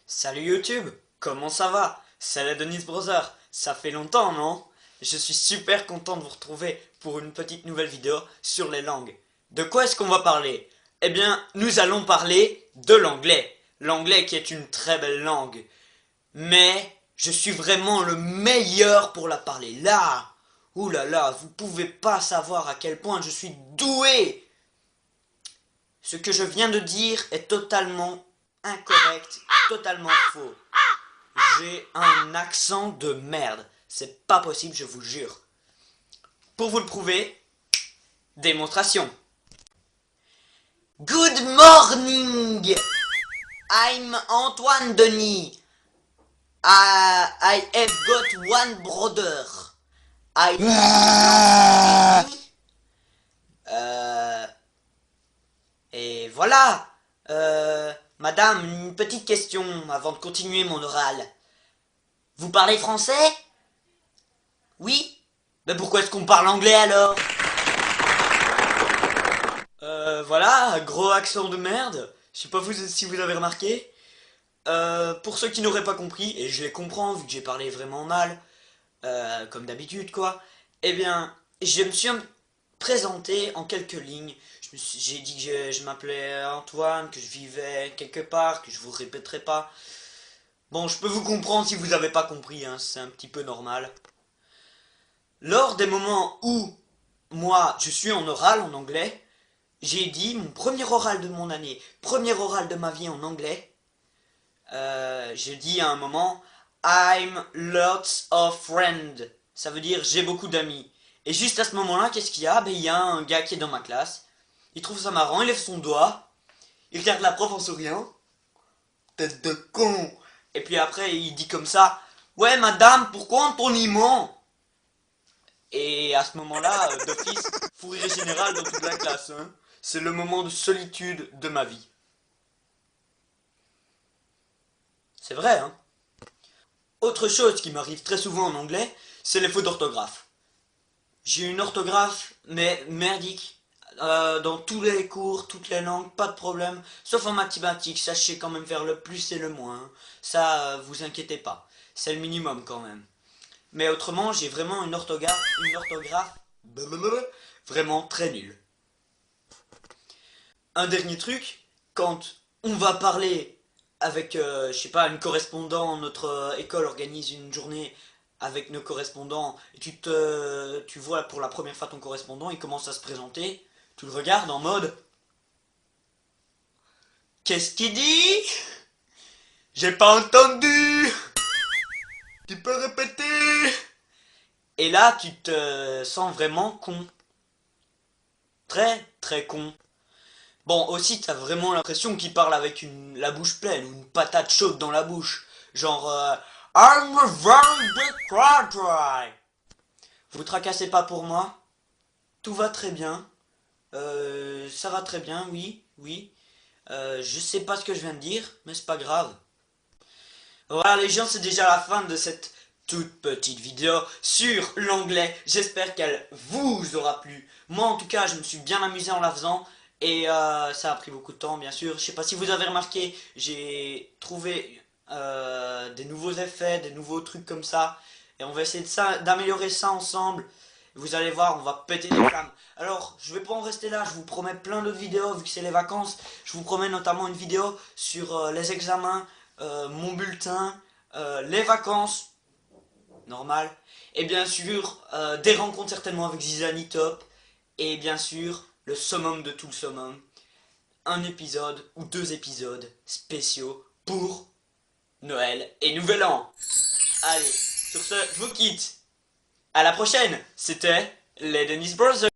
Salut YouTube, comment ça va? C'est la Denise Brother, ça fait longtemps non? Je suis super content de vous retrouver pour une petite nouvelle vidéo sur les langues. De quoi est-ce qu'on va parler? Eh bien, nous allons parler de l'anglais. L'anglais qui est une très belle langue. Mais je suis vraiment le meilleur pour la parler. Là, ouh là là, vous pouvez pas savoir à quel point je suis doué. Ce que je viens de dire est totalement incorrect, totalement faux. J'ai un accent de merde. C'est pas possible, je vous jure. Pour vous le prouver, démonstration. Good morning! I'm Antoine Denis. I have got one brother. Et voilà. Madame, une petite question avant de continuer mon oral. Vous parlez français? Oui? Mais pourquoi est-ce qu'on parle anglais alors? Voilà, un gros accent de merde. Je sais pas si vous avez remarqué. Pour ceux qui n'auraient pas compris, et je les comprends vu que j'ai parlé vraiment mal, comme d'habitude quoi, eh bien, je me suis présenté en quelques lignes. J'ai dit que je m'appelais Antoine, que je vivais quelque part, que je vous répéterai pas. Bon, je peux vous comprendre si vous n'avez pas compris, hein, c'est un petit peu normal. Lors des moments où, moi, je suis en oral en anglais, j'ai dit mon premier oral de mon année, premier oral de ma vie en anglais, j'ai dit à un moment I'm lots of friends. Ça veut dire j'ai beaucoup d'amis. Et juste à ce moment-là, qu'est-ce qu'il y a? Ben, il y a un gars qui est dans ma classe. Il trouve ça marrant, il lève son doigt. Il regarde la prof en souriant. Tête de con. Et puis après, il dit comme ça. Ouais, madame, pourquoi Anthony ment? Et à ce moment-là, d'office, fou rire général dans toute la classe. Hein. C'est le moment de solitude de ma vie. C'est vrai, hein? Autre chose qui m'arrive très souvent en anglais, c'est les fautes d'orthographe. J'ai une orthographe, mais merdique. Dans tous les cours, toutes les langues, pas de problème. Sauf en mathématiques, ça je sais quand même faire le plus et le moins. Ça, vous inquiétez pas. C'est le minimum quand même. Mais autrement, j'ai vraiment une orthographe vraiment très nulle. Un dernier truc, quand on va parler avec, je sais pas, une correspondant, notre école organise une journée avec nos correspondants, et tu vois pour la première fois ton correspondant, il commence à se présenter, tu le regardes en mode qu'est-ce qu'il dit? J'ai pas entendu. Tu peux répéter? Et là, tu te sens vraiment con. Très, très con. Bon, aussi, t'as vraiment l'impression qu'il parle avec la bouche pleine, ou une patate chaude dans la bouche. Genre, I'm a very big cry. Vous tracassez pas pour moi. Tout va très bien. Ça va très bien, oui, oui. Je sais pas ce que je viens de dire, mais c'est pas grave. Voilà les gens, c'est déjà la fin de cette toute petite vidéo sur l'anglais. J'espère qu'elle vous aura plu. Moi en tout cas, je me suis bien amusé en la faisant. Et ça a pris beaucoup de temps bien sûr. Je sais pas si vous avez remarqué, j'ai trouvé des nouveaux effets, des nouveaux trucs comme ça. Et on va essayer d'améliorer ça ensemble. Vous allez voir, on va péter les flammes. Alors, je vais pas en rester là, je vous promets plein d'autres vidéos vu que c'est les vacances. Je vous promets notamment une vidéo sur les examens, mon bulletin, les vacances, normal. Et bien sûr, des rencontres certainement avec Zizani Top. Et bien sûr, le summum de tout le summum. Un épisode ou 2 épisodes spéciaux pour Noël et Nouvel An. Allez, sur ce, je vous quitte. À la prochaine, c'était les Dennis Brothers.